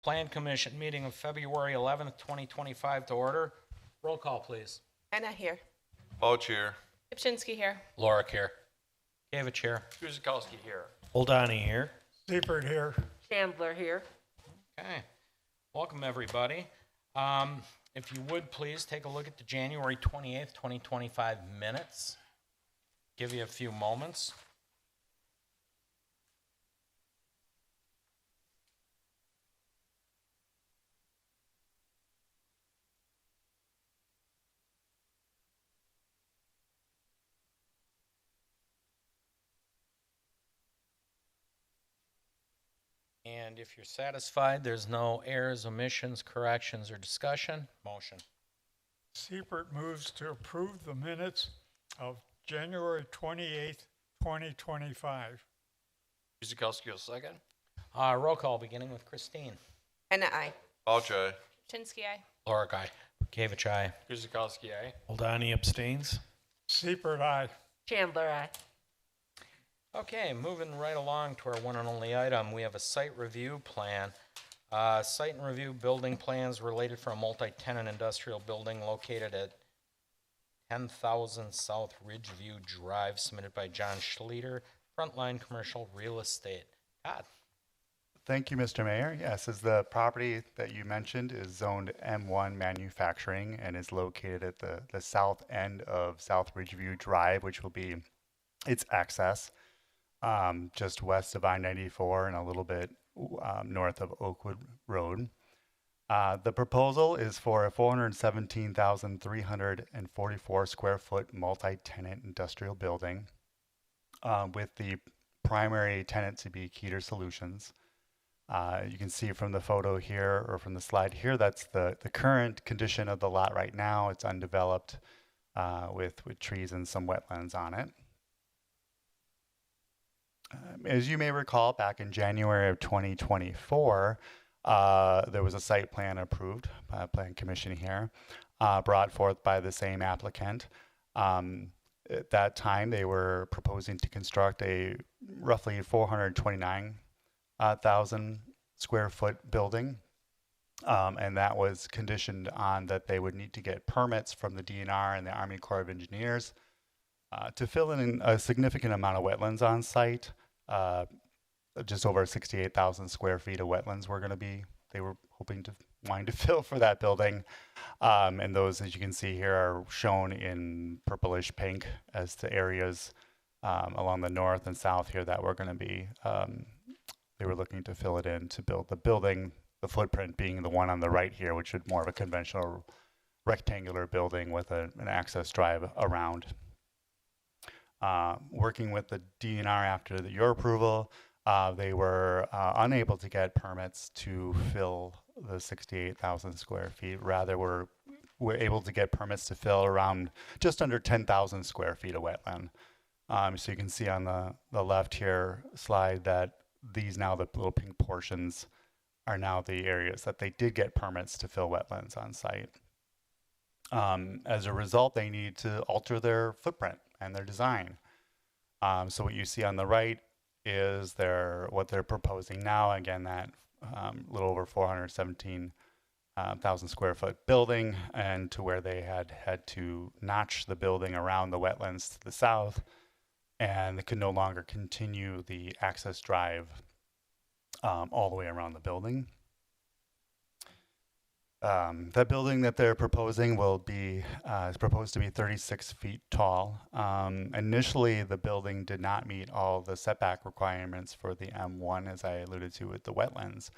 Plan Commission meeting of February 11th, 2025 to order. Roll call, please. Anna here. Bouch here. Ipchinsky here. Lorick here. Gavich here. Guzikowski here. Oldani here. Seifert here. Chandler here. Okay. Welcome, everybody. If you would, please take a look at the January 28th, 2025 minutes. Give you a few moments. And if you're satisfied, there's no errors, omissions, corrections, or discussion, motion. Seifert moves to approve the minutes of January 28th, 2025. Guzikowski will second. Roll call, beginning with Christine. Anna I. Bouch aye. Ipchinsky I. Lorick, aye. Gavich, aye. Guzikowski aye. Oldani abstains. Seifert, aye. Chandler I. Okay, moving right along to our one and only item, we have a site review plan. Site and review building plans related for a multi-tenant industrial building located at 10,000 South Ridgeview Drive, submitted by John Schleter, Frontline Commercial Real Estate. God. Thank you, Mr. Mayor. Yes, as the property that you mentioned is zoned M1 manufacturing and is located at the south end of South Ridgeview Drive, which will be its access. Just west of I-94 and a little bit north of Oakwood Road. The proposal is for a 417,344 square foot multi-tenant industrial building with the primary tenant to be Keeter Solutions. You can see from the photo here or from the slide here, that's the current condition of the lot right now. It's undeveloped with trees and some wetlands on it. As you may recall, back in January of 2024, there was a site plan approved by a plan commission here, brought forth by the same applicant. At that time, they were proposing to construct a roughly 429,000 square foot building. And that was conditioned on that they would need to get permits from the DNR and the Army Corps of Engineers to fill in a significant amount of wetlands on site. Just over 68,000 square feet of wetlands they were wanting to fill for that building. And those, as you can see here, are shown in purplish pink as the areas along the north and south here that were going to be, they were looking to fill it in to build the building, the footprint being the one on the right here, which is more of a conventional rectangular building with an access drive around. Working with the DNR after your approval, they were unable to get permits to fill the 68,000 square feet. Rather, we're able to get permits to fill around just under 10,000 square feet of wetland. So you can see on the left here slide that these now, the little pink portions, are now the areas that they did get permits to fill wetlands on site. As a result, they need to alter their footprint and their design. So what you see on the right is what they're proposing now. Again, that little over 417,000 square foot building, and to where they had to notch the building around the wetlands to the south, and they could no longer continue the access drive all the way around the building. That building that they're proposing is proposed to be 36 feet tall. Initially, the building did not meet all the setback requirements for the M1, as I alluded to with the wetlands.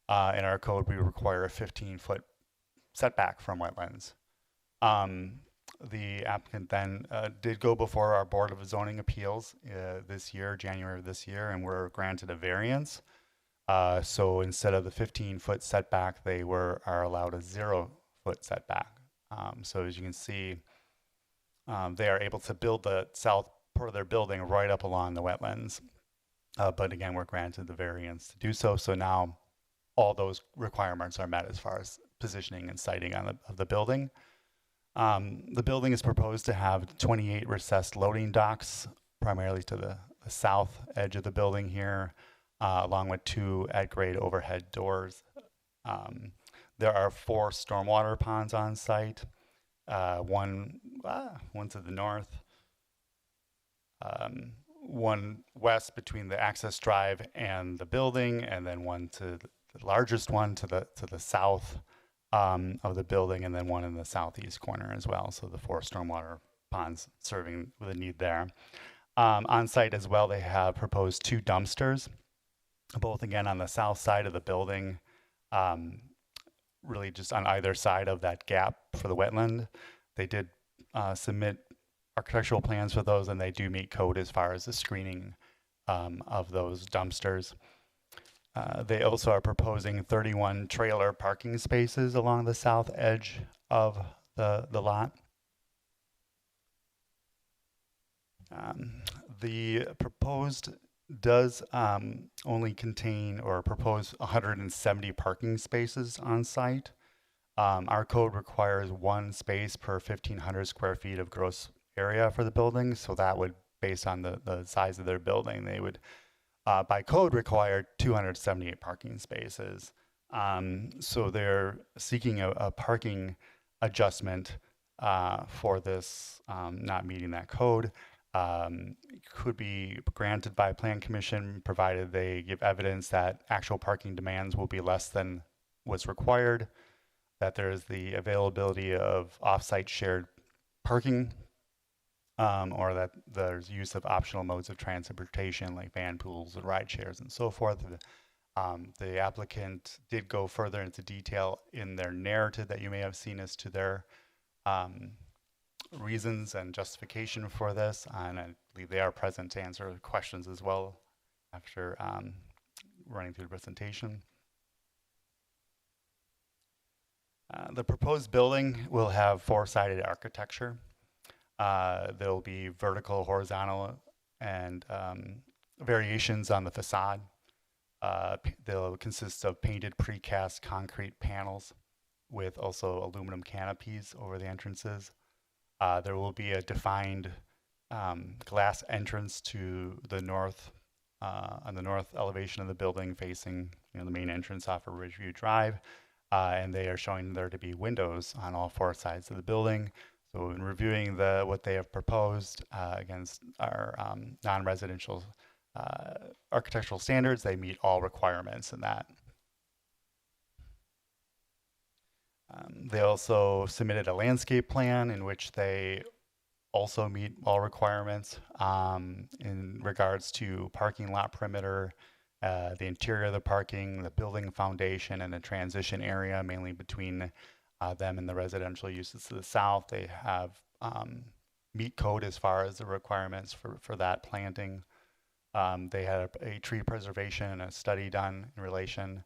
In our code, we require a 15-foot setback from wetlands. The applicant then did go before our Board of Zoning Appeals this year, January of this year, and were granted a variance. So instead of the 15-foot setback, they are allowed a 0-foot setback. So as you can see, they are able to build the south part of their building right up along the wetlands. But again, we're granted the variance to do so. So now all those requirements are met as far as positioning and siting of the building. The building is proposed to have 28 recessed loading docks, primarily to the south edge of the building here, along with 2 at-grade overhead doors There are 4 stormwater ponds on site, one to the north, one west between the access drive and the building, and then one to the largest one to the south of the building, and then one in the southeast corner as well. So the 4 stormwater ponds serving the need there. On site as well, they have proposed 2 dumpsters, both again on the south side of the building, really just on either side of that gap for the wetland. They did submit architectural plans for those, and they do meet code as far as the screening of those dumpsters. They also are proposing 31 trailer parking spaces along the south edge of the lot. The proposed does only contain or propose 170 parking spaces on site. Our code requires 1 space per 1,500 square feet of gross area for the building. So that would, based on the size of their building, they would, by code, require 278 parking spaces. So they're seeking a parking adjustment for this not meeting that code. Could be granted by Plan Commission provided they give evidence that actual parking demands will be less than what's required, that there's the availability of off-site shared parking, or that there's use of optional modes of transportation like van pools and ride shares and so forth. The applicant did go further into detail in their narrative that you may have seen as to their reasons and justification for this, and I believe they are present to answer questions as well after running through the presentation. The proposed building will have 4-sided architecture. There'll be vertical, horizontal, and variations on the facade. They'll consist of painted precast concrete panels with also aluminum canopies over the entrances. There will be a defined glass entrance to the north, on the north elevation of the building, facing the main entrance off of Ridgeview Drive, and they are showing there to be windows on all 4 sides of the building. So in reviewing what they have proposed against our non-residential architectural standards, they meet all requirements in that. They also submitted a landscape plan in which they also meet all requirements in regards to parking lot perimeter, the interior of the parking, the building foundation, and the transition area, mainly between them and the residential uses to the south. They have meet code as far as the requirements for that planting. They had a tree preservation and a study done in relation.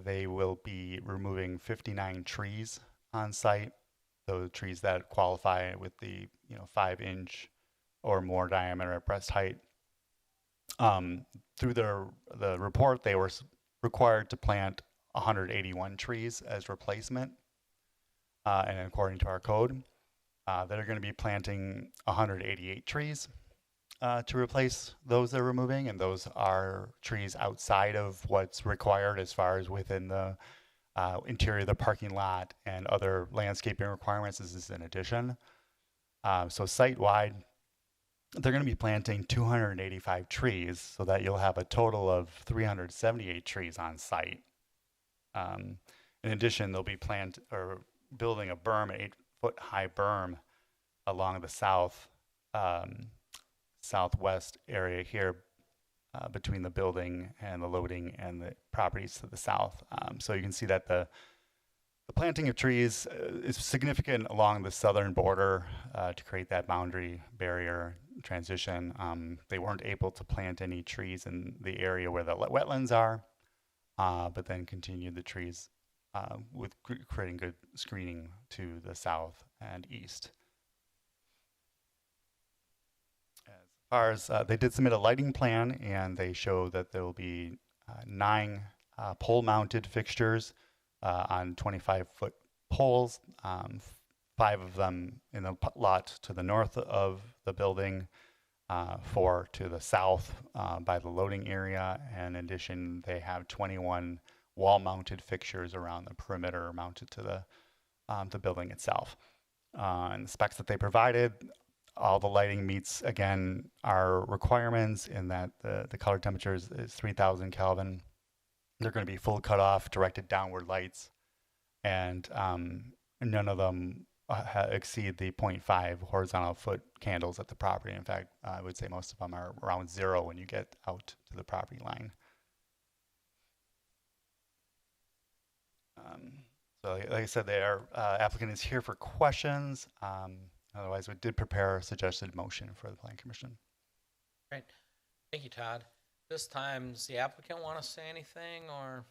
They will be removing 59 trees on site, those trees that qualify with the 5-inch or more diameter at breast height. Through the report, they were required to plant 181 trees as replacement, and according to our code, they're going to be planting 188 trees to replace those they're removing, and those are trees outside of what's required as far as within the interior of the parking lot and other landscaping requirements. This is in addition. So site-wide, they're going to be planting 285 trees so that you'll have a total of 378 trees on site. In addition, they'll be building a berm, an 8-foot high berm along the southwest area here between the building and the loading and the properties to the south. So you can see that the planting of trees is significant along the southern border to create that boundary barrier transition. They weren't able to plant any trees in the area where the wetlands are, but then continued the trees with creating good screening to the south and east. As far as they did submit a lighting plan, and they show that there will be 9 pole-mounted fixtures on 25-foot poles, 5 of them in the lot to the north of the building, 4 to the south by the loading area. And in addition, they have 21 wall-mounted fixtures around the perimeter mounted to the building itself. And the specs that they provided, all the lighting meets, again, our requirements in that the color temperature is 3,000 Kelvin. They're going to be full cutoff, directed downward lights, and none of them exceed the 0.5 horizontal foot candles at the property. In fact, I would say most of them are around 0 when you get out to the property line. So like I said, their applicant is here for questions. Otherwise, we did prepare a suggested motion for the Plan Commission. Great. Thank you, Todd. This time, does the applicant want to say anything, or?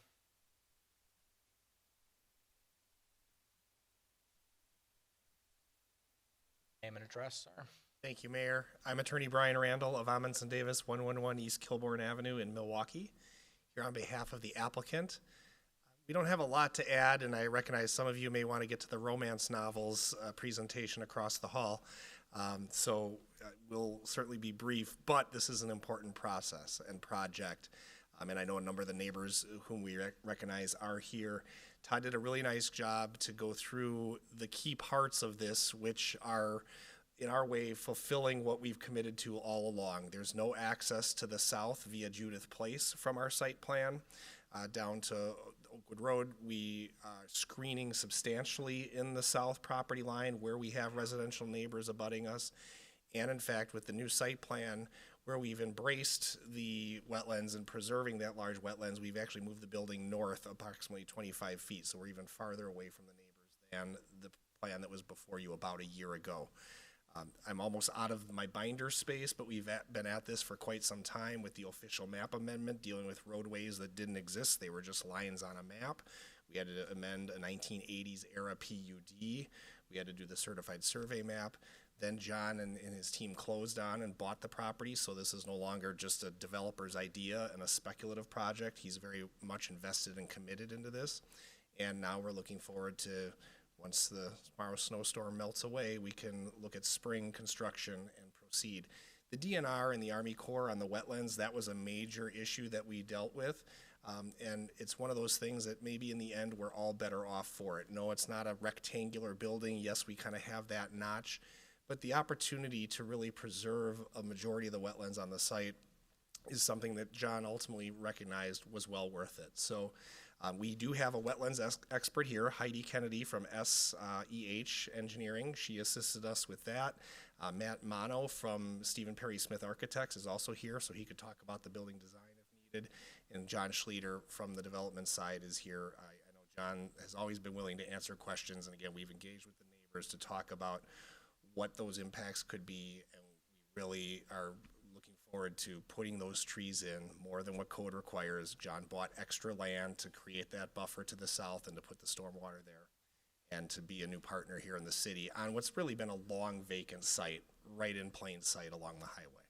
Name and address, sir. Thank you, Mayor. I'm Attorney Brian Randall of Amundsen Davis, 111 East Kilbourne Avenue in Milwaukee, here on behalf of the applicant. We don't have a lot to add, and I recognize some of you may want to get to the romance novels presentation across the hall. So we'll certainly be brief, but this is an important process and project. And I know a number of the neighbors whom we recognize are here. Todd did a really nice job to go through the key parts of this, which are, in our way, fulfilling what we've committed to all along. There's no access to the south via Judith Place from our site plan down to Oakwood Road. We are screening substantially in the south property line where we have residential neighbors abutting us. And in fact, with the new site plan, where we've embraced the wetlands and preserving that large wetlands, we've actually moved the building north approximately 25 feet. So we're even farther away from the neighbors than the plan that was before you about a year ago. I'm almost out of my binder space, but we've been at this for quite some time with the official map amendment dealing with roadways that didn't exist. They were just lines on a map. We had to amend a 1980s era PUD. We had to do the certified survey map. Then John and his team closed on and bought the property, so this is no longer just a developer's idea and a speculative project. He's very much invested and committed into this. And now we're looking forward to, once the tomorrow's snowstorm melts away, we can look at spring construction and proceed. The DNR and the Army Corps on the wetlands, that was a major issue that we dealt with. And it's one of those things that maybe in the end we're all better off for it. No, it's not a rectangular building. Yes, we kind of have that notch. But the opportunity to really preserve a majority of the wetlands on the site is something that John ultimately recognized was well worth it. So we do have a wetlands expert here, Heidi Kennedy from SEH Engineering. She assisted us with that. Matt Mono from Stephen Perry Smith Architects is also here, so he could talk about the building design if needed. And John Schleter from the development side is here. I know John has always been willing to answer questions, and again, we've engaged with the neighbors to talk about what those impacts could be, and we really are looking forward to putting those trees in more than what code requires. John bought extra land to create that buffer to the south and to put the stormwater there, and to be a new partner here in the city on what's really been a long vacant site right in plain sight along the highway.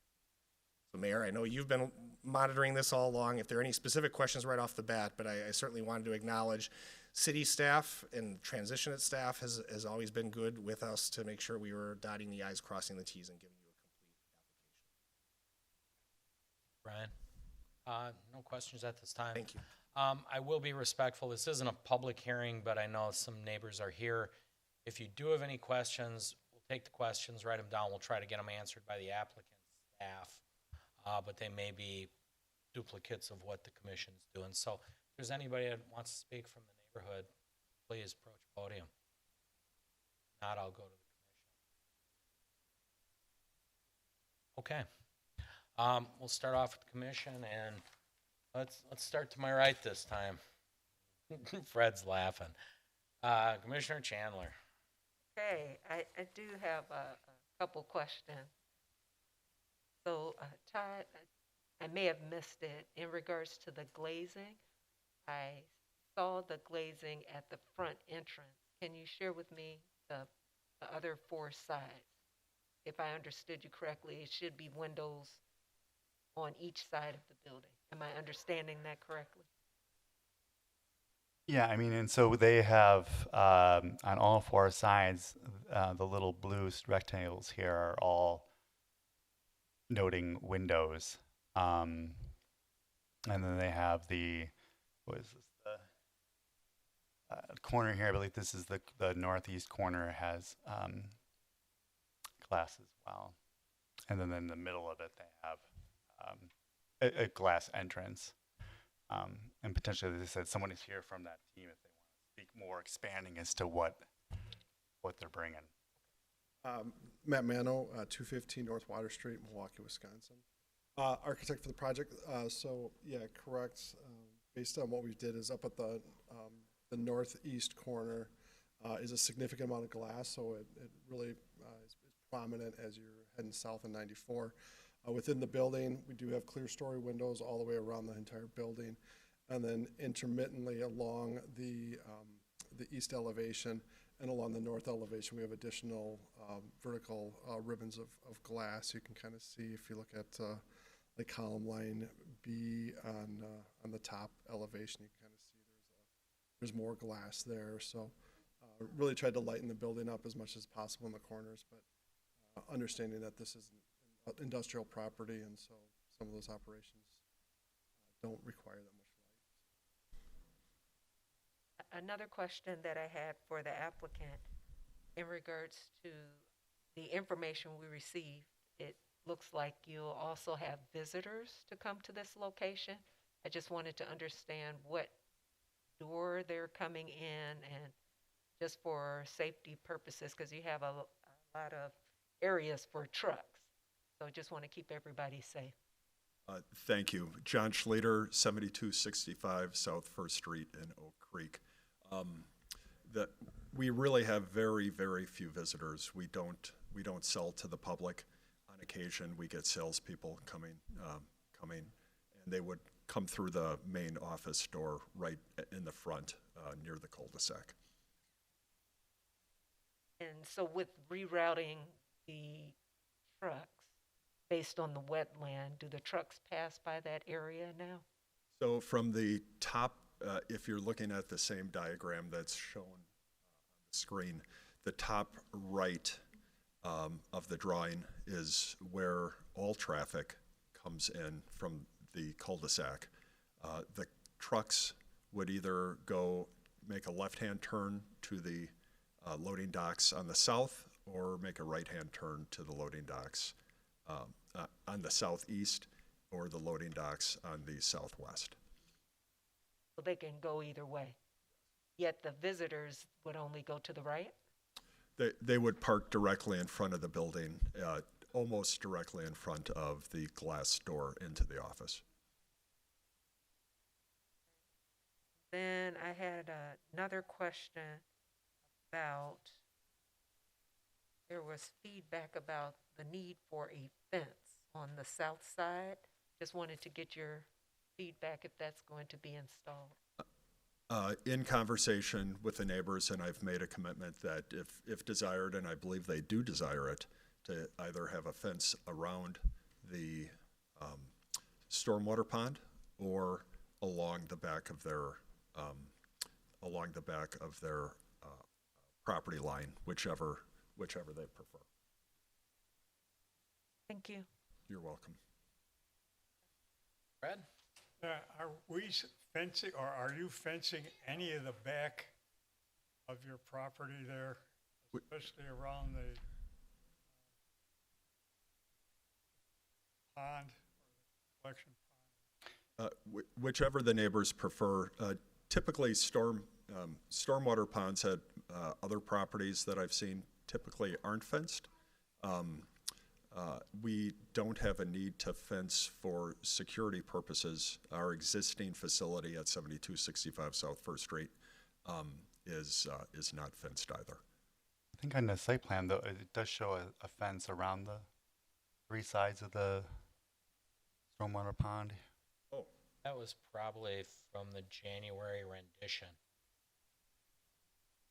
So Mayor, I know you've been monitoring this all along. If there are any specific questions right off the bat, but I certainly wanted to acknowledge city staff and transitionate staff has always been good with us to make sure we were dotting the I's, crossing the T's, and giving you a complete application. Brian? No questions at this time. Thank you. I will be respectful. This isn't a public hearing, but I know some neighbors are here. If you do have any questions, we'll take the questions, write them down. We'll try to get them answered by the applicant's staff, but they may be duplicates of what the commission's doing. So if there's anybody that wants to speak from the neighborhood, please approach the podium. If not, I'll go to the commission. Okay. We'll start off with the commission, and let's start to my right this time. Fred's laughing. Commissioner Chandler. Okay, I do have a couple questions. So, Todd, I may have missed it. In regards to the glazing, I saw the glazing at the front entrance. Can you share with me the other four sides? If I understood you correctly, it should be windows on each side of the building. Am I understanding that correctly? Yeah, I mean, and so they have on all four sides, the little blue rectangles here are all noting windows. And then they have the, what is this, corner here, I believe this is the northeast corner, has glass as well. And then in the middle of it, they have a glass entrance. And potentially, as I said, someone is here from that team if they want to speak more, expanding as to what they're bringing. Matt Mano, 215 North Water Street, Milwaukee, Wisconsin. Architect for the project. So yeah, correct. Based on what we did is up at the northeast corner is a significant amount of glass, so it really is prominent as you're heading south on 94. Within the building, we do have clear story windows all the way around the entire building, and then intermittently along the east elevation and along the north elevation, we have additional vertical ribbons of glass. You can kind of see if you look at the column line B on the top elevation, you can kind of see there's more glass there. So really tried to lighten the building up as much as possible in the corners, but understanding that this is an industrial property, and so some of those operations don't require that much light. Another question that I had for the applicant in regards to the information we received, it looks like you'll also have visitors to come to this location. I just wanted to understand what door they're coming in, and just for safety purposes, because you have a lot of areas for trucks. So just want to keep everybody safe. Thank you. John Schleter, 7265 South First Street in Oak Creek. We really have very, very few visitors. We don't sell to the public. On occasion, we get salespeople coming, and they would come through the main office door right in the front near the cul-de-sac. And so with rerouting the trucks based on the wetland, do the trucks pass by that area now? So from the top, if you're looking at the same diagram that's shown on the screen, the top right of the drawing is where all traffic comes in from the cul-de-sac. The trucks would either make a left-hand turn to the loading docks on the south, or make a right-hand turn to the loading docks on the southeast, or the loading docks on the southwest. So they can go either way. Yet the visitors would only go to the right? They would park directly in front of the building, almost directly in front of the glass door into the office. Then I had another question about, there was feedback about the need for a fence on the south side. Just wanted to get your feedback if that's going to be installed. In conversation with the neighbors, and I've made a commitment that if desired, and I believe they do desire it, to either have a fence around the stormwater pond or along the back of their property line, whichever they prefer. Thank you. You're welcome. Brad? Are we fencing, or are you fencing any of the back of your property there, especially around the pond, or the collection pond? Whichever the neighbors prefer. Typically, stormwater ponds at other properties that I've seen typically aren't fenced. We don't have a need to fence for security purposes. Our existing facility at 7265 South First Street is not fenced either. I think on the site plan, though, it does show a fence around the three sides of the stormwater pond. Oh, That was probably from the January rendition.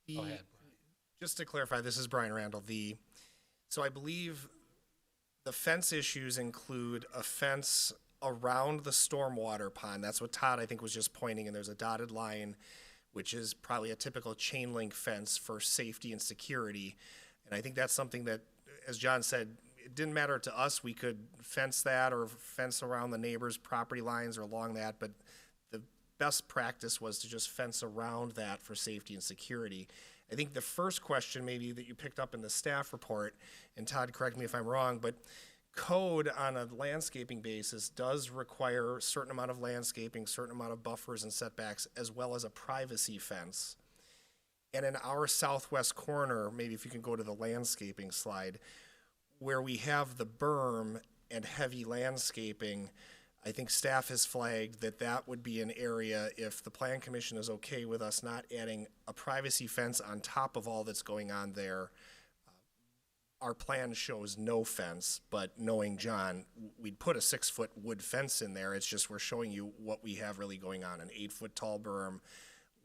Go ahead, Brian. Just to clarify, this is Brian Randall. So I believe the fence issues include a fence around the stormwater pond. That's what Todd, I think, was just pointing, and there's a dotted line, which is probably a typical chain link fence for safety and security. And I think that's something that, as John said, it didn't matter to us. We could fence that or fence around the neighbors' property lines or along that, but the best practice was to just fence around that for safety and security. I think the first question maybe that you picked up in the staff report, and Todd, correct me if I'm wrong, but code on a landscaping basis does require a certain amount of landscaping, certain amount of buffers and setbacks, as well as a privacy fence. And in our southwest corner, maybe if you can go to the landscaping slide, where we have the berm and heavy landscaping, I think staff has flagged that that would be an area, if the plan commission is okay with us not adding a privacy fence on top of all that's going on there. Our plan shows no fence, but knowing John, we'd put a 6-foot wood fence in there. It's just we're showing you what we have really going on, an 8-foot tall berm,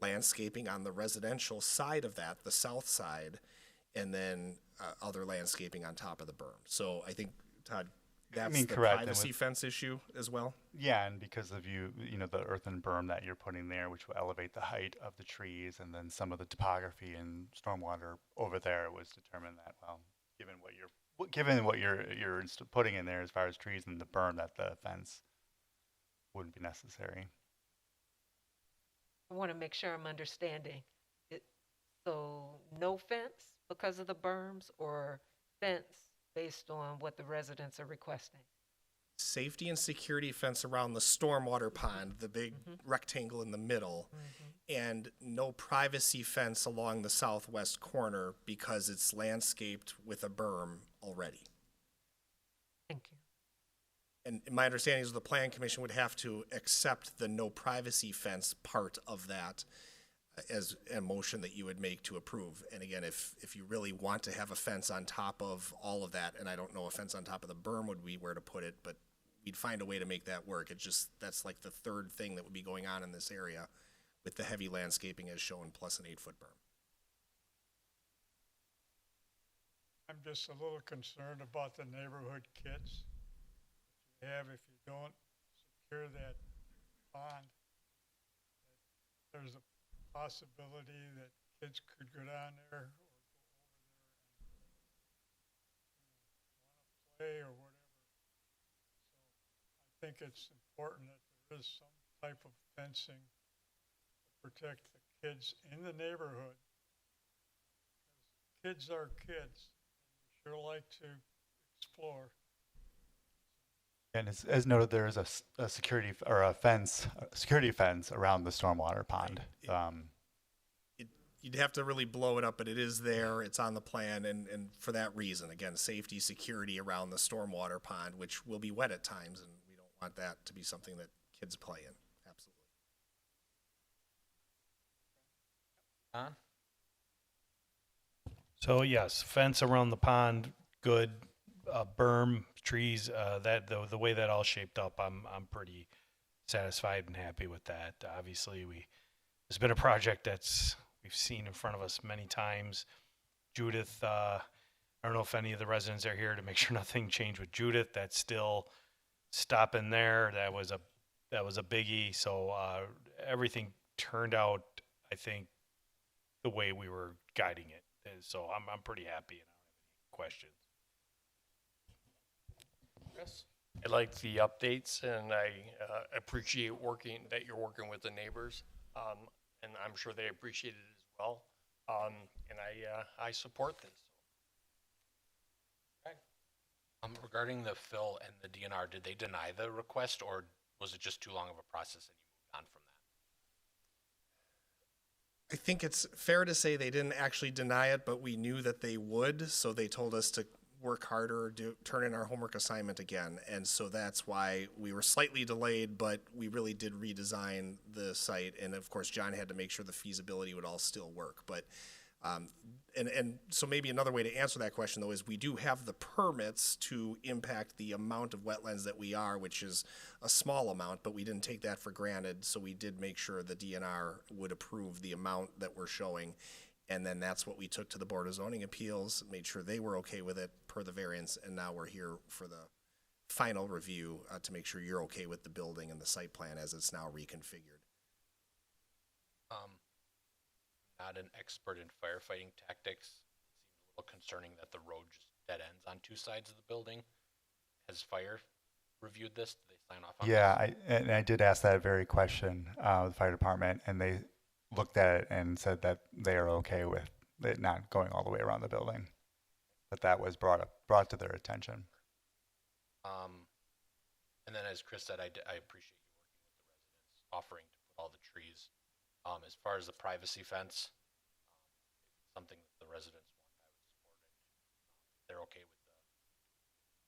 landscaping on the residential side of that, the south side, and then other landscaping on top of the berm. So I think, Todd, that's mean, the correct, and privacy with- fence issue as well. Yeah, and because of you know, the earthen berm that you're putting there, which will elevate the height of the trees, and then some of the topography and stormwater over there, it was determined that, well, given what you're putting in there as far as trees and the berm, that the fence wouldn't be necessary. I want to make sure I'm understanding it. So no fence because of the berms, or fence based on what the residents are requesting? Safety and security fence around the stormwater pond, the big rectangle in the middle, and no privacy fence along the southwest corner because it's landscaped with a berm already. Thank you. And my understanding is the plan commission would have to accept the no privacy fence part of that as a motion that you would make to approve. And again, if you really want to have a fence on top of all of that, and I don't know a fence on top of the berm would be where to put it, but we'd find a way to make that work. It's just, that's like the third thing that would be going on in this area with the heavy landscaping as shown, plus an 8-foot berm. I'm just a little concerned about the neighborhood kids you have if you don't secure that pond. There's a possibility that kids could go down there or go over there and want to play or whatever. So I think it's important that there is some type of fencing to protect the kids in the neighborhood. Kids are kids. Sure like to explore. And as noted, there is a security or a security fence around the stormwater pond. You'd have to really blow it up, but it is there, it's on the plan, and for that reason, again, safety, security around the stormwater pond, which will be wet at times, and we don't want that to be something that kids play in, absolutely. Don? So yes, fence around the pond, good. Berm, trees, the way that all shaped up, I'm pretty satisfied and happy with that. Obviously, it's been a project we've seen in front of us many times. Judith, I don't know if any of the residents are here to make sure nothing changed with Judith. That's still stopping there. That was a biggie. So everything turned out, I think, the way we were guiding it. And so I'm pretty happy, and I don't have any questions. Chris? I like the updates, and I appreciate that you're working with the neighbors, and I'm sure they appreciate it as well. And I support this. Regarding the fill and the DNR, did they deny the request, or was it just too long of a process and you moved on from that? I think it's fair to say they didn't actually deny it, but we knew that they would, so they told us to work harder, turn in our homework assignment again. And so that's why we were slightly delayed, but we really did redesign the site. And of course, John had to make sure the feasibility would all still work. But, and so maybe another way to answer that question though is we do have the permits to impact the amount of wetlands that we are, which is a small amount, but we didn't take that for granted. So we did make sure the DNR would approve the amount that we're showing. And then that's what we took to the Board of Zoning Appeals, made sure they were okay with it per the variance, and now we're here for the final review to make sure you're okay with the building and the site plan as it's now reconfigured. Not an expert in firefighting tactics. It seemed a little concerning that the road just dead ends on two sides of the building. Has fire reviewed this? Did they sign off on Yeah, this? and I did ask that very question, the fire department, and they looked at it and said that they are okay with it not going all the way around the building. But that was brought to their attention. And then as Chris said, I appreciate you working with the residents, offering to put all the trees. As far as the privacy fence, if it's something that the residents want, I would support it. If they're okay with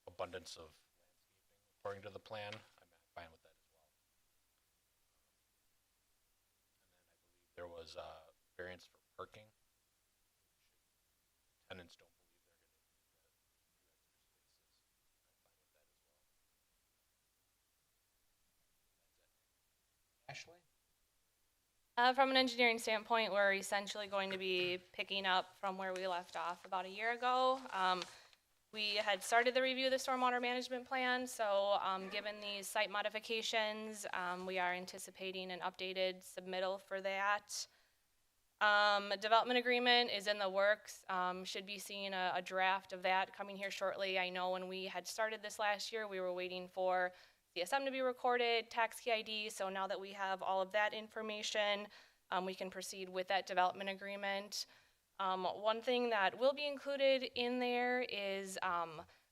the abundance of landscaping according to the plan, I'm fine with that as well. And then I believe there was a variance for parking. Tenants don't believe they're going to need the extra spaces. I'm fine with that as well. Ashley? From an engineering standpoint, we're essentially going to be picking up from where we left off about a year ago. We had started the review of the stormwater management plan, so given these site modifications, we are anticipating an updated submittal for that. A development agreement is in the works. Should be seeing a draft of that coming here shortly. I know when we had started this last year, we were waiting for CSM to be recorded, tax key ID, so now that we have all of that information, we can proceed with that development agreement. One thing that will be included in there is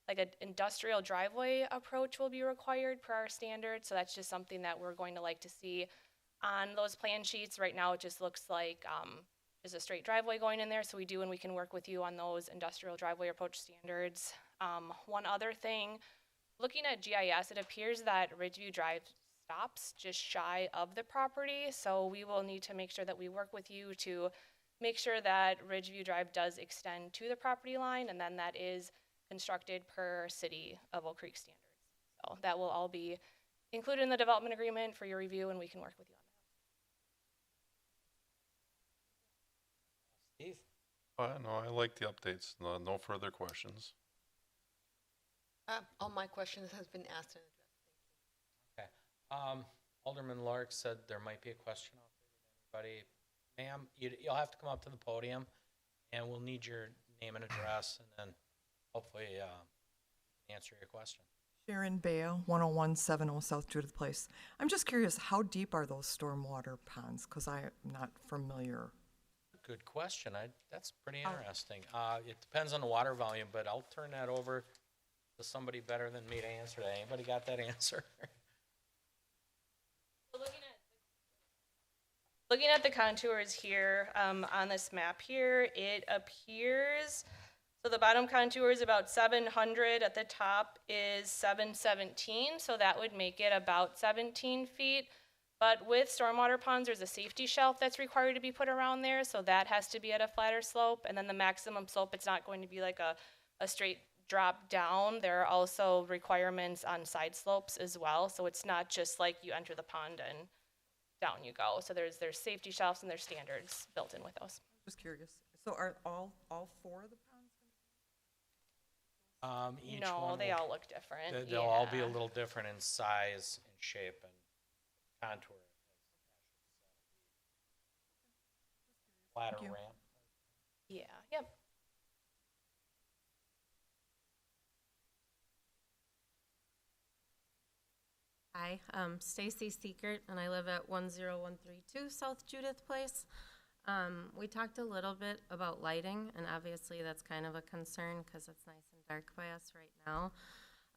like an industrial driveway approach will be required per our standards, so that's just something that we're going to like to see on those plan sheets. Right now it just looks like there's a straight driveway going in there, so we do and we can work with you on those industrial driveway approach standards. One other thing, looking at GIS, it appears that Ridgeview Drive stops just shy of the property, so we will need to make sure that we work with you to make sure that Ridgeview Drive does extend to the property line, and then that is constructed per City of Oak Creek standards. So that will all be included in the development agreement for your review, and we can work with you on that. Steve? No, I like the updates. No further questions. All my questions has been asked and addressed. Okay. Alderman Lark said there might be a question out there. Anybody? Ma'am, you'll have to come up to the podium, and we'll need your name and address, and then hopefully answer your question. Sharon Bale, 1017 South Judith Place. I'm just curious, how deep are those stormwater ponds? Because I'm not familiar. Good question. That's pretty interesting. It depends on the water volume, but I'll turn that over to somebody better than me to answer that. Anybody got that answer? Looking at the contours here on this map here, it appears, so the bottom contour is about 700, at the top is 717, so that would make it about 17 feet. But with stormwater ponds, there's a safety shelf that's required to be put around there, so that has to be at a flatter slope. And then the maximum slope, it's not going to be like a straight drop down. There are also requirements on side slopes as well, so it's not just like you enter the pond and down you go. So there's safety shelves and there's standards built in with those. Just curious. So are all four of the ponds? Each No, one they will- all look different. They'll all be a Yeah. little different in size and shape and contour. Flatter Thank you. ramp. Yeah, yep. Hi, I'm Stacy Seekert, and I live at 10132 South Judith Place. We talked a little bit about lighting, and obviously that's kind of a concern because it's nice and dark by us right now.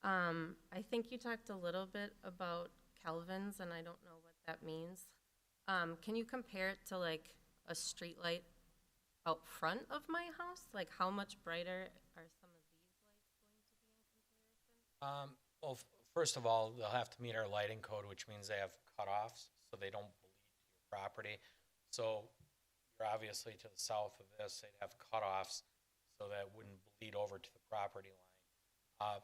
I think you talked a little bit about kelvins, and I don't know what that means. Can you compare it to like a street light out front of my house? Like how much brighter are some of these lights going to be in comparison? Well, first of all, they'll have to meet our lighting code, which means they have cutoffs, so they don't bleed to your property. So you're obviously to the south of this, they'd have cutoffs, so that wouldn't bleed over to the property line.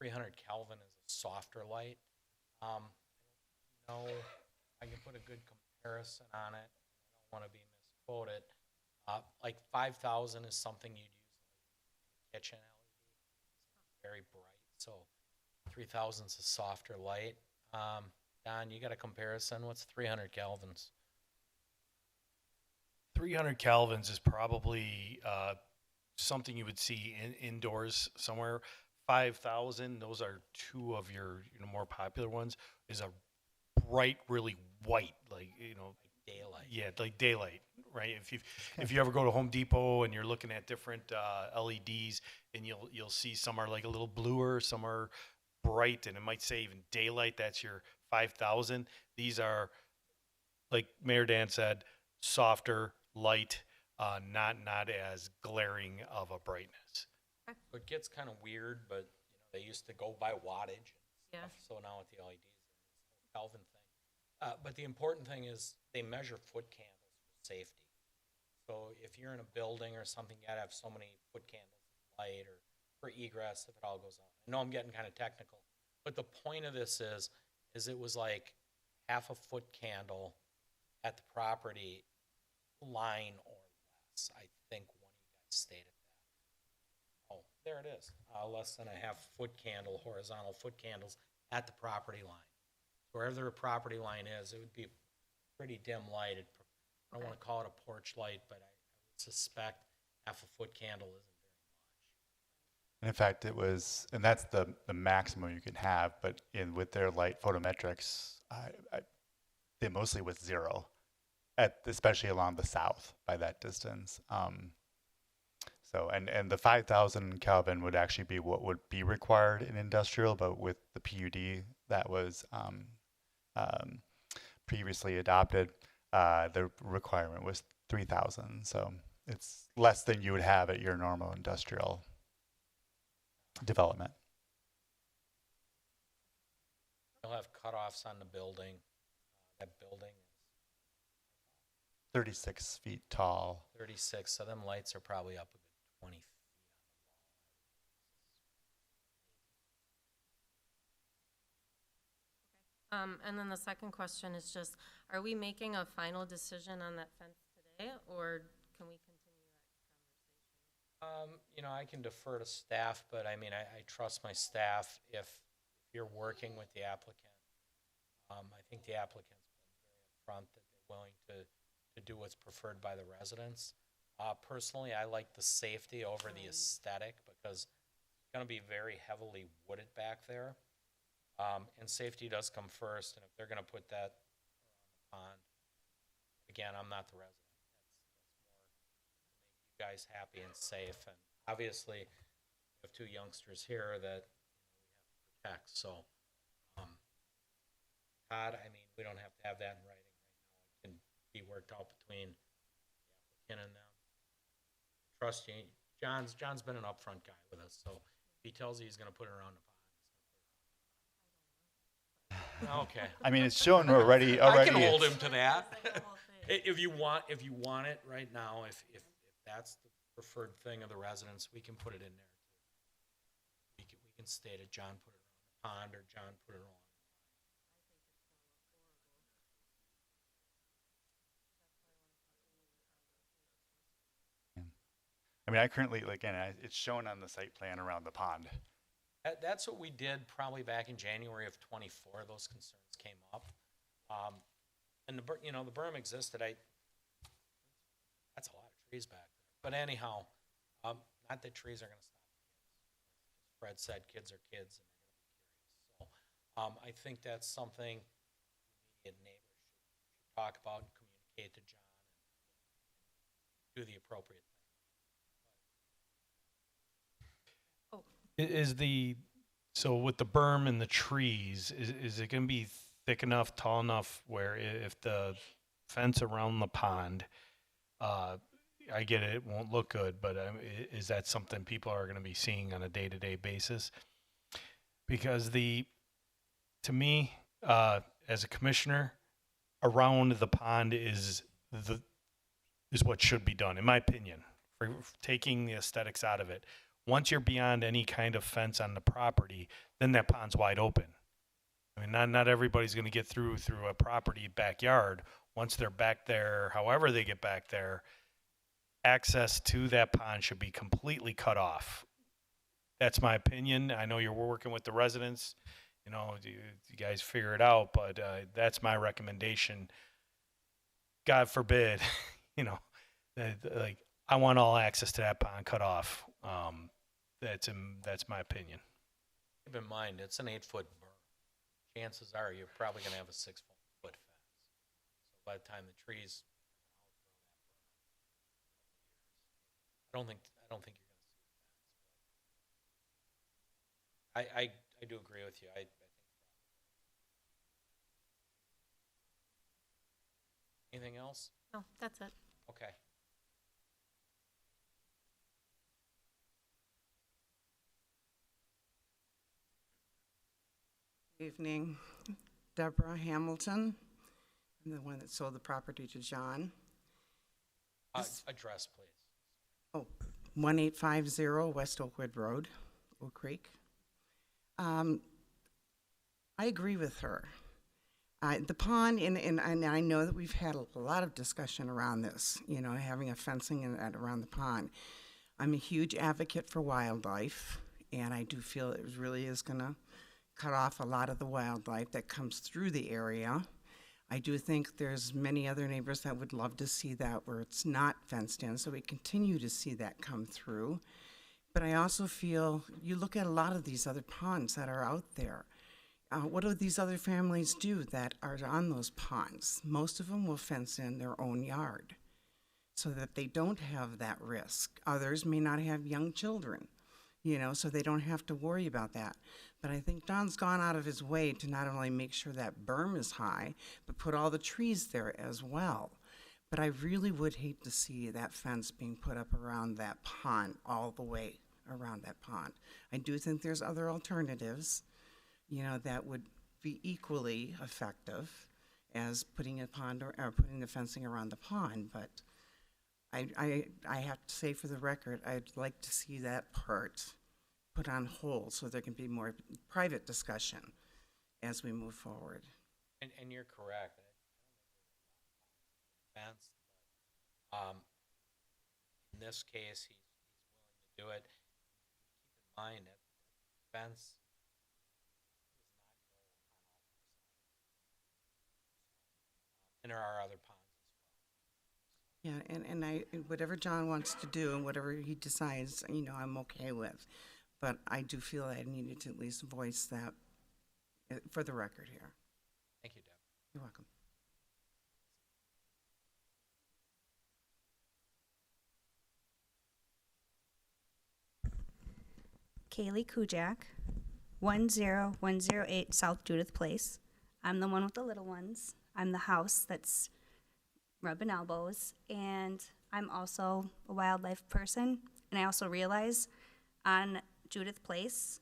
300 Kelvin is a softer light. No, I can put a good comparison on it. I don't want to be misquoted. Like 5,000 is something you'd use in the kitchen LED. It's very bright, so 3,000 is a softer light. Don, you got a comparison? What's 300 kelvins? 300 kelvins is probably something you would see indoors somewhere. 5,000, those are two of your, more popular ones, is a bright, really white, like, Daylight. yeah, like daylight, right? If you ever go to Home Depot and you're looking at different LEDs, and you'll see some are like a little bluer, some are bright, and it might say even daylight. That's your 5,000. These are, like Mayor Dan said, softer, light, not as glaring of a brightness. It gets kind of weird, but they used to go by wattage. Yeah. So now with the LEDs, it's a Kelvin thing. But the important thing is they measure foot candles for safety. So if you're in a building or something, you gotta have so many foot candles light or for egress if it all goes out. I know I'm getting kind of technical, but the point of this is it was like half a foot candle at the property line or less. I think one of you guys stated that. Oh, there it is. Less than a half foot candle, horizontal foot candles at the property line. Wherever the property line is, it would be pretty dim lighted. I don't want to call it a porch light, but I would suspect half a foot candle isn't very much. And in fact, it was, and that's the maximum you can have, but with their light photometrics, it mostly was 0, especially along the south by that distance. So, and the 5,000 Kelvin would actually be what would be required in industrial, but with the PUD that was previously adopted, the requirement was 3,000. So it's less than you would have at your normal industrial development. You'll have cutoffs on the building. That building is 36 feet tall. 36, so them lights are probably up a good 20 feet Okay. And then the second question is just, are we making a final decision on that fence today, or can we continue that conversation? I can defer to staff, but I mean, I trust my staff if you're working with the applicant. I think the applicant's been very upfront that they're willing to do what's preferred by the residents. Personally, I like the safety over the aesthetic because it's going to be very heavily wooded back there. And safety does come first, and if they're going to put that on the pond, again, I'm not the resident. That's more to make you guys happy and safe. And obviously, we have two youngsters here that we have to protect. So, Todd, I mean, we don't have to have that in writing right now. It can be worked out between the applicant and them. Trust you. John's been an upfront guy with us, so if he tells you he's going to put it around the pond, he's going to put it around the pond. Okay. I mean, it's shown already. I can hold him to that. If you want it right now, if that's the preferred thing of the residents, we can put it in there too. We can state it. John put it around the pond, or John put it around. I mean, I currently, it's shown on the site plan around the pond. That's what we did probably back in January of '24. Those concerns came up, and the berm existed. That's a lot of trees back there. But anyhow, not that trees are going to stop kids. Fred said, kids are kids, and they're going to be curious. So I think that's something the immediate neighbors should talk about and communicate to John and do the appropriate thing. So with the berm and the trees, is it going to be thick enough, tall enough where if the fence around the pond, I get it won't look good, but is that something people are going to be seeing on a day-to-day basis? Because to me, as a commissioner, around the pond is what should be done, in my opinion, for taking the aesthetics out of it. Once you're beyond any kind of fence on the property, then that pond's wide open. I mean, not everybody's going to get through a property backyard. Once they're back there, however they get back there, access to that pond should be completely cut off. That's my opinion. I know you're working with the residents. You guys figure it out, but that's my recommendation. God forbid, I want all access to that pond cut off. That's my opinion. keep in mind, it's an 8-foot berm. Chances are you're probably gonna have a 6-foot fence. So by the time the trees, I don't think you're gonna see the fence. I do agree with you. I think. Anything else? Oh, that's it. Okay. Evening, Deborah Hamilton. I'm the one that sold the property to John. Address, please. Oh, 1850 West Oakwood Road, Oak Creek. I agree with her. The pond, and I know that we've had a lot of discussion around this, you know, having a fencing around the pond. I'm a huge advocate for wildlife, and I do feel it really is going to cut off a lot of the wildlife that comes through the area. I do think there's many other neighbors that would love to see that where it's not fenced in, so we continue to see that come through. But I also feel, you look at a lot of these other ponds that are out there. What do these other families do that are on those ponds? Most of them will fence in their own yard so that they don't have that risk. Others may not have young children, you know, so they don't have to worry about that. But I think Don's gone out of his way to not only make sure that berm is high, but put all the trees there as well. But I really would hate to see that fence being put up around that pond, all the way around that pond. I do think there's other alternatives, you know, that would be equally effective as putting a pond or putting the fencing around the pond. But I have to say, for the record, I'd like to see that part put on hold so there can be more private discussion as we move forward. And you're correct. Fence, in this case, he's willing to do it. Keep in mind that fence does not go on all four sides. And there are other ponds as well. Yeah, and whatever John wants to do and whatever he decides, you know, I'm okay with. But I do feel I needed to at least voice that for the record here. Thank you, Deb. You're welcome. Kaylee Kujak, 10108 South Judith Place. I'm the one with the little ones. I'm the house that's rubbing elbows, and I'm also a wildlife person. And I also realize on Judith Place,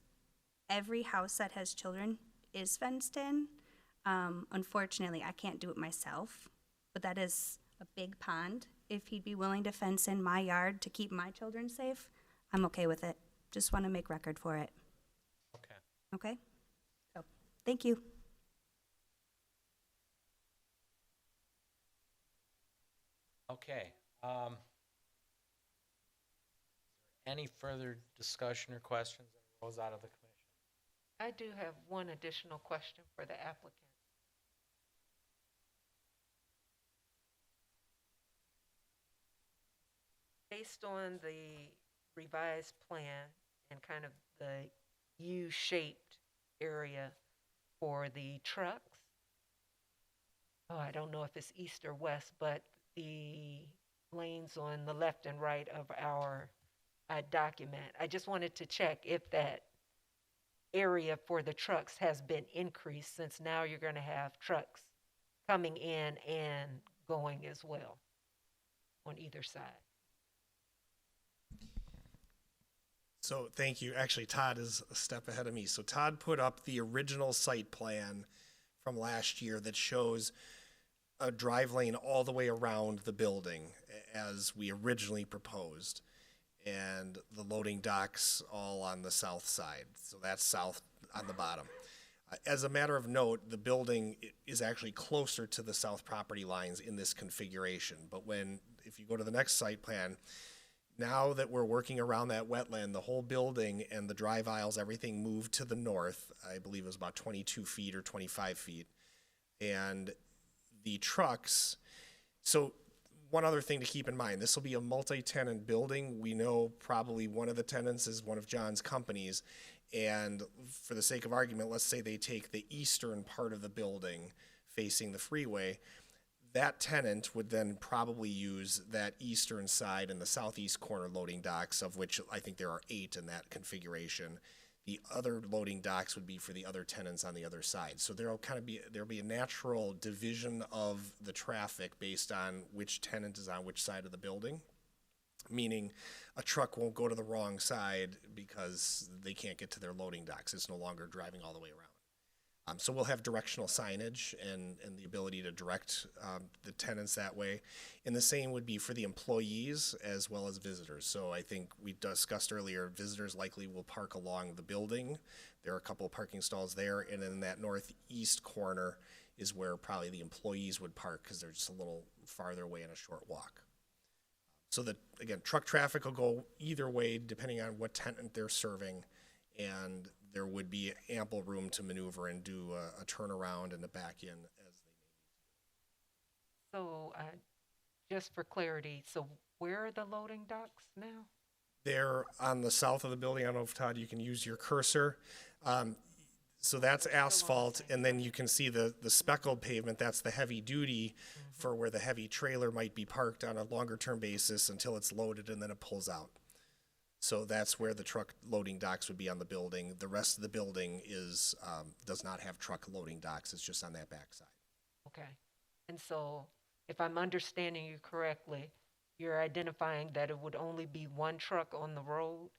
every house that has children is fenced in. Unfortunately, I can't do it myself, but that is a big pond. If he'd be willing to fence in my yard to keep my children safe, I'm okay with it. Just want to make record for it. Okay. Okay? So, thank you. Okay. Any further discussion or questions that arose out of the commission? I do have one additional question for the applicant. Based on the revised plan and kind of the U-shaped area for the trucks, I don't know if it's east or west, but the lanes on the left and right of our document, I just wanted to check if that area for the trucks has been increased, since now you're going to have trucks coming in and going as well on either side. So thank you. Actually, Todd is a step ahead of me. So Todd put up the original site plan from last year that shows a drive lane all the way around the building as we originally proposed, and the loading docks all on the south side. So that's south on the bottom. As a matter of note, the building is actually closer to the south property lines in this configuration. But if you go to the next site plan, now that we're working around that wetland, the whole building and the drive aisles, everything moved to the north. I believe it was about 22 feet or 25 feet. And the trucks, so one other thing to keep in mind, this will be a multi-tenant building. We know probably one of the tenants is one of John's companies, And for the sake of argument, let's say they take the eastern part of the building facing the freeway. That tenant would then probably use that eastern side and the southeast corner loading docks, of which I think there are 8 in that configuration. The other loading docks would be for the other tenants on the other side. So there'll be a natural division of the traffic based on which tenant is on which side of the building. Meaning a truck won't go to the wrong side because they can't get to their loading docks. It's no longer driving all the way around. So we'll have directional signage and the ability to direct the tenants that way. And the same would be for the employees as well as visitors. So I think we discussed earlier, visitors likely will park along the building. There are a couple of parking stalls there. And in that northeast corner is where probably the employees would park because they're just a little farther away in a short walk. So that, again, truck traffic will go either way depending on what tenant they're serving. And there would be ample room to maneuver and do a turnaround and a back in as they may need. So, just for clarity, so where are the loading docks now? They're on the south of the building. I don't know if, Todd, you can use your cursor. So that's asphalt, and then you can see the speckled pavement. That's the heavy duty for where the heavy trailer might be parked on a longer term basis until it's loaded and then it pulls out. So that's where the truck loading docks would be on the building. The rest of the building is does not have truck loading docks. It's just on that back side. Okay. And so, if I'm understanding you correctly, you're identifying that it would only be one truck on the road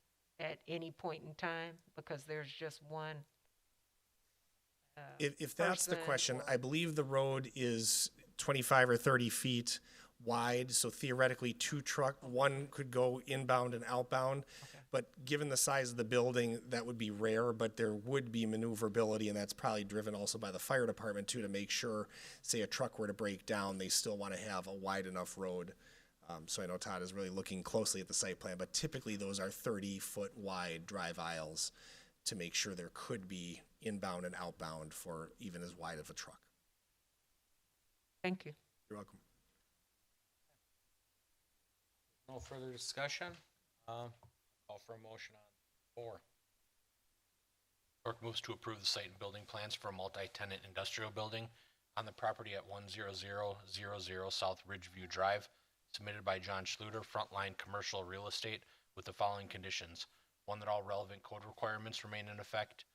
at any point in time because there's just one. If that's the person question, I believe the road is 25 or 30 feet wide, so theoretically one could go inbound and outbound. Okay. But given the size of the building, that would be rare, but there would be maneuverability, and that's probably driven also by the fire department too, to make sure, say a truck were to break down, they still want to have a wide enough road. So I know Todd is really looking closely at the site plan, but typically those are 30-foot wide drive aisles to make sure there could be inbound and outbound for even as wide of a truck. Thank you. You're welcome. No further discussion? Call for a motion on 4. York moves to approve the site and building plans for a multi-tenant industrial building on the property at 10000 South Ridgeview Drive, submitted by John Schluter, Frontline Commercial Real Estate, with the following conditions. 1, that all relevant code requirements remain in effect.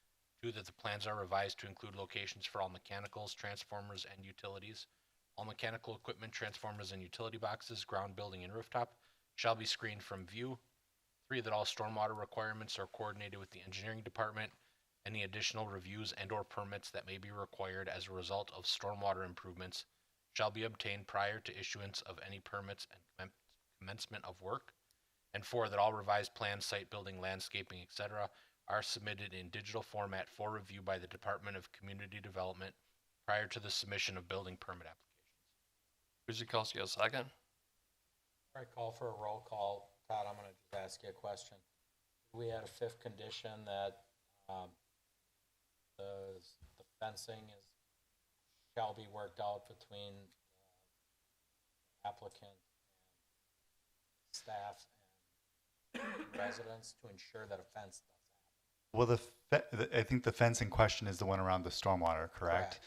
2, that the plans are revised to include locations for all mechanicals, transformers, and utilities. All mechanical equipment, transformers, and utility boxes, ground, building, and rooftop shall be screened from view. 3, that all stormwater requirements are coordinated with the engineering department. Any additional reviews and/or permits that may be required as a result of stormwater improvements shall be obtained prior to issuance of any permits and commencement of work. And 4, that all revised plans, site building, landscaping, etc., are submitted in digital format for review by the Department of Community Development prior to the submission of building permit applications. Guzekowski, a second. All right, call for a roll call. Todd, I'm going to just ask you a question. We had a 5th condition that the fencing shall be worked out between applicant and staff and residents to ensure that a fence does happen. Well, I think the fence in question is the one around the stormwater, correct?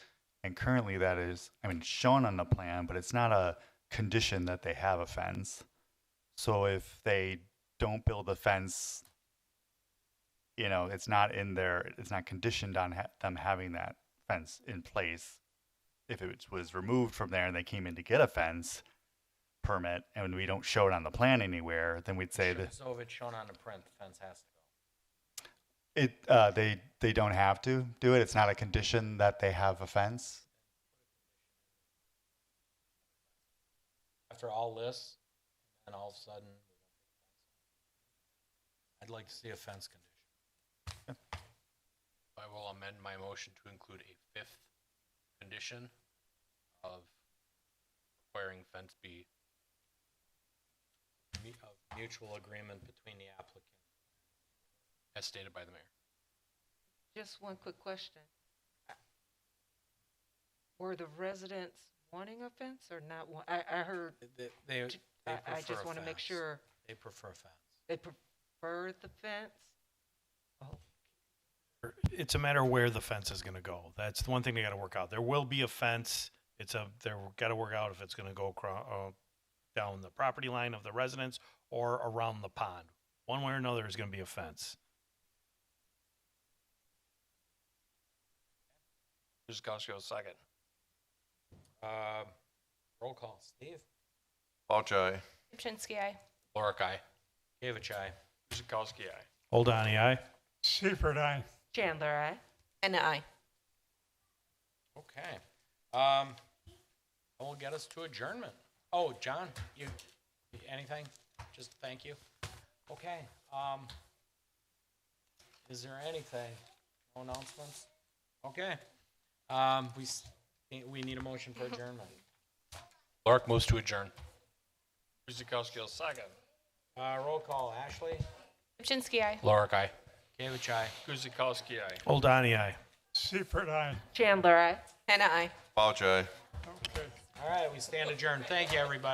And currently that is, shown on the plan, but it's not a condition that they have a fence. So if they don't build a fence, it's not conditioned on them having that fence in place. If it was removed from there and they came in to get a fence permit and we don't show it on the plan anywhere, then we'd say that. So if it's shown on the print, the fence has to go. They don't have to do it. It's not a condition that they have a fence. After all this, and all of a sudden, I'd like to see a fence condition. I will amend my motion to include a 5th condition of requiring fence be Of mutual agreement between the applicant. as stated by the mayor. Just one quick question. Were the residents wanting a fence or not? I heard, They I just prefer a want to make fence. sure They prefer a fence. they prefer the fence. Oh, it's a matter of where the fence is gonna go. That's the one thing they gotta work out. There will be a fence. They're gotta work out if it's gonna go down the property line of the residents or around the pond. One way or another, there's gonna be a fence. Kuzikowski, second. Roll call. Steve? Bouch, aye. Chinsky, aye. Lorick, aye. Gavich, aye. Kuzikowski, aye. Hold on, aye. Seifert, aye. Chandler, aye. And I. Okay. That will get us to adjournment. Oh, John, anything? Just thank you. Okay. Is there anything? No announcements? Okay. We need a motion for adjournment. Lorick moves to adjourn. Kuzikowski, second. Roll call. Ashley? Chinsky, aye. Lorick, aye. Gavich, aye. Kuzikowski, aye. Hold on, aye. Seifert, aye. Chandler, aye. And I. Bouch, aye. Okay. All right, we stand adjourned. Thank you, everybody.